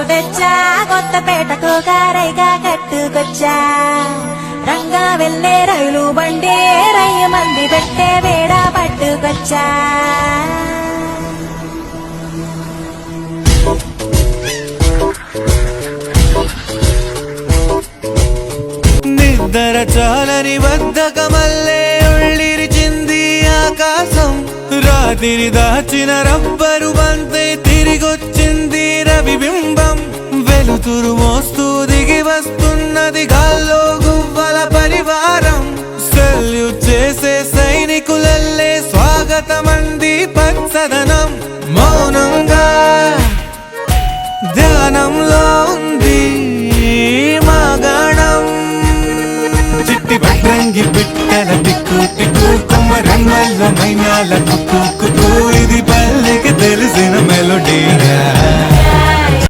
తెచ్చా కొత్తపేటకు కారైగా కట్టుకొచ్చా రంగా వెళ్ళే రైలు బండి రయ్య మంది పెట్టే వేడ పట్టుకొచ్చా నిద్ర చాలని బద్ధకమల్లే ఉళ్ళిరిచింది ఆకాశం రాత్రి దాచిన రబ్బరు బంతే తిరిగొచ్చింది రవిబింబం వెలుతురు మోస్తూ దిగి వస్తున్నది గాల్లో గువ్వల పరివారం సెల్యూట్ చేసే సైనికులల్లే స్వాగతమంది పచ్చదనం మౌనంగా ధ్యానంలో ఉంది మాగణం చిట్టి బట్రంగి బిట్టల టిక్కు టిక్కు కొమ్మరంగల్లో మైనాల కుక్కు కుక్కు